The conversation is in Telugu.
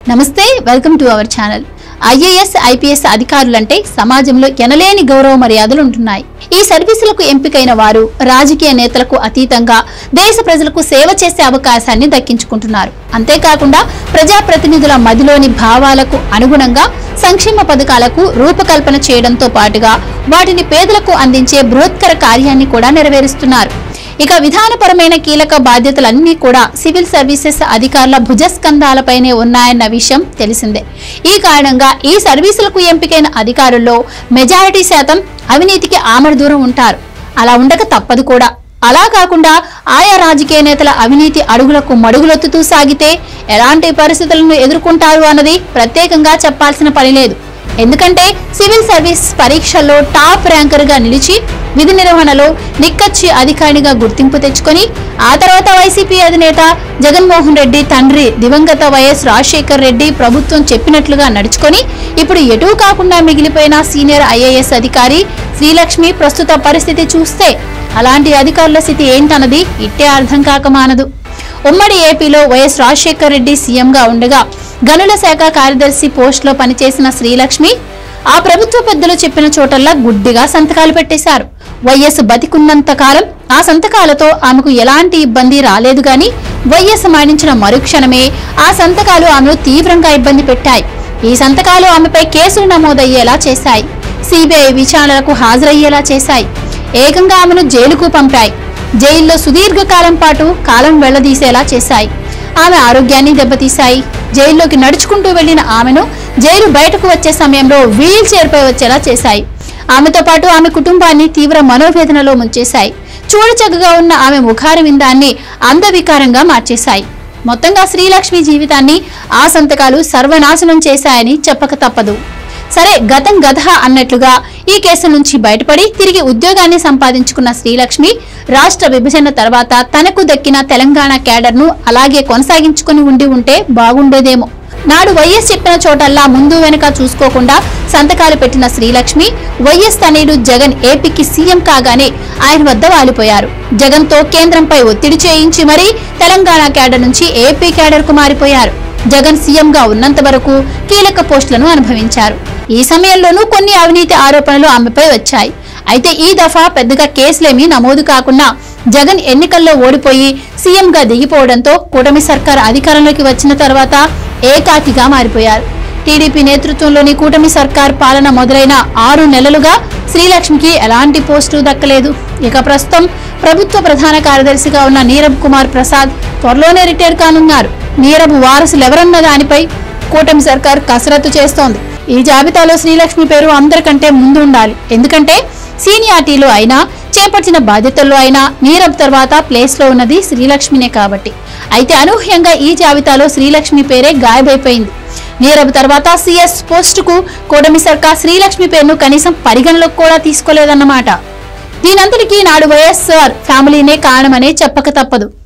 నమస్తే welcome to our channel. IAS IPS అధికారులంటే సమాజంలో ఎనలేని గౌరవ మర్యాదలు ఉంటున్నాయి. ఈ సర్వీసులకు ఎంపికైన వారు రాజకీయ నేతలకు అతీతంగా దేశ ప్రజలకు సేవ చేసే అవకాశాన్ని దక్కించుకుంటున్నారు. అంతేకాకుండా ప్రజాప్రతినిధుల మదిలోని భావాలకు అనుగుణంగా సంక్షేమ పథకాలకు రూపకల్పన చేయడంతో పాటుగా వాటిని పేదలకు అందించే బృహత్కర కార్యాన్ని కూడా నెరవేరుస్తున్నారు. ఇక విధానపరమైన కీలక బాధ్యతలన్నీ కూడా సివిల్ సర్వీసెస్ అధికారుల భుజస్కంధాలపైనే ఉన్నాయన్న విషయం తెలిసిందే. ఈ కారణంగా ఈ సర్వీసులకు ఎంపికైన అధికారుల్లో మెజారిటీ శాతం అవినీతికి ఆమడ దూరం ఉంటారు. అలా ఉండక తప్పదు కూడా. అలా కాకుండా ఆయా రాజకీయ నేతల అవినీతి అడుగులకు మడుగులొత్తుతూ సాగితే ఎలాంటి పరిస్థితులను ఎదుర్కొంటారు అన్నది ప్రత్యేకంగా చెప్పాల్సిన పని లేదు. ఎందుకంటే సివిల్ సర్వీస్ పరీక్షల్లో టాప్ ర్యాంకర్ గా నిలిచి విధి నిర్వహణలో నిక్కచ్చి అధికారిగా గుర్తింపు తెచ్చుకొని ఆ తర్వాత వైసీపీ అధినేత జగన్మోహన్ రెడ్డి తండ్రి దివంగత వైఎస్ రాజశేఖర్ రెడ్డి ప్రభుత్వం చెప్పినట్లుగా నడుచుకొని ఇప్పుడు ఎటూ కాకుండా మిగిలిపోయిన సీనియర్ ఐఏఎస్ అధికారి శ్రీలక్ష్మి ప్రస్తుత పరిస్థితి చూస్తే అలాంటి అధికారుల స్థితి ఏంటన్నది ఇట్టే అర్థం కాకమానదు. ఉమ్మడి ఏపీలో వైఎస్ రాజశేఖర్ రెడ్డి సీఎంగా ఉండగా గనుల శాఖ కార్యదర్శి పోస్టులో పనిచేసిన శ్రీలక్ష్మి ఆ ప్రభుత్వ పెద్దలు చెప్పిన చోటల్లా గుడ్డిగా సంతకాలు పెట్టేశారు. వైఎస్ బతికున్నంత కాలం ఆ సంతకాలతో ఆమెకు ఎలాంటి ఇబ్బంది రాలేదు గాని వైఎస్ మరణించిన మరుక్షణమే ఆ సంతకాలు ఆమెను తీవ్రంగా ఇబ్బంది పెట్టాయి. ఈ సంతకాలు ఆమెపై కేసులు నమోదయ్యేలా చేశాయి. సిబిఐ విచారణలకు హాజరయ్యేలా చేశాయి. ఏకంగా ఆమెను జైలుకు పంపాయి. జైల్లో సుదీర్ఘకాలం పాటు కాలం వెళ్లదీసేలా చేశాయి. ఆమె ఆరోగ్యాన్ని దెబ్బతీశాయి. జైల్లోకి నడుచుకుంటూ వెళ్లిన ఆమెను జైలు బయటకు వచ్చే సమయంలో వీల్ చైర్ పై వచ్చేలా చేశాయి. ఆమెతో పాటు ఆమె కుటుంబాన్ని తీవ్ర మనోవేదనలో ముంచేశాయి. చూడచక్కగా ఉన్న ఆమె ముఖారవిందాన్ని అందవికారంగా మార్చేశాయి. మొత్తంగా శ్రీలక్ష్మి జీవితాన్ని ఆ సంతకాలు సర్వనాశనం చేశాయని చెప్పక తప్పదు. సరే, గతం గధ అన్నట్లుగా ఈ కేసు నుంచి బయటపడి తిరిగి ఉద్యోగాన్ని సంపాదించుకున్న శ్రీలక్ష్మి రాష్ట్ర విభజన తర్వాత తనకు దక్కిన తెలంగాణ క్యాడర్ ను అలాగే కొనసాగించుకుని ఉంటే బాగుండేదేమో. నాడు వైఎస్ చెప్పిన చోటల్లా ముందు వెనుక చూసుకోకుండా సంతకాలు పెట్టిన శ్రీలక్ష్మి వైఎస్ తనయుడు జగన్ ఏపీకి సీఎం కాగానే ఆయన వద్ద వాలిపోయారు. జగన్ తో కేంద్రంపై ఒత్తిడి చేయించి మరీ తెలంగాణ క్యాడర్ నుంచి ఏపీ క్యాడర్ కు మారిపోయారు. జగన్ సీఎం గా ఉన్నంత వరకు కీలక పోస్టులను అనుభవించారు. ఈ సమయంలోనూ కొన్ని అవినీతి ఆరోపణలు ఆమెపై వచ్చాయి. అయితే ఈ దఫా పెద్దగా కేసులేమీ నమోదు కాకుండా జగన్ ఎన్నికల్లో ఓడిపోయి సీఎం గా దిగిపోవడంతో కూటమి సర్కార్ అధికారంలోకి వచ్చిన తర్వాత ఏకాకిగా మారిపోయారు. టీడీపీ నేతృత్వంలోని కూటమి సర్కార్ పాలన మొదలైన 6 నెలలుగా శ్రీలక్ష్మికి ఎలాంటి పోస్టు దక్కలేదు. ఇక ప్రస్తుతం ప్రభుత్వ ప్రధాన కార్యదర్శిగా ఉన్న నీరబ్ కుమార్ ప్రసాద్ త్వరలోనే రిటైర్ కానున్నారు. నీరబ్ వారసులెవరన్న దానిపై కూటమి సర్కార్ కసరత్తు చేస్తోంది. ఈ జాబితాలో శ్రీలక్ష్మి పేరు అందరికంటే ముందు ఉండాలి. ఎందుకంటే సీనియారిటీలో అయినా చేపట్టిన బాధ్యతల్లో అయినా నీరబ్ తర్వాత ప్లేస్ లో ఉన్నది శ్రీలక్ష్మినే కాబట్టి. అయితే అనూహ్యంగా ఈ జాబితాలో శ్రీలక్ష్మి పేరే గాయబైపోయింది. నీరబ్ తర్వాత సిఎస్ పోస్టుకు కూటమి సర్కార్ శ్రీలక్ష్మి పేరును కనీసం పరిగణలోకి కూడా తీసుకోలేదన్నమాట. దీనంతటికీ నాడు వైఎస్ఆర్ ఫ్యామిలీనే కారణమనే చెప్పక తప్పదు.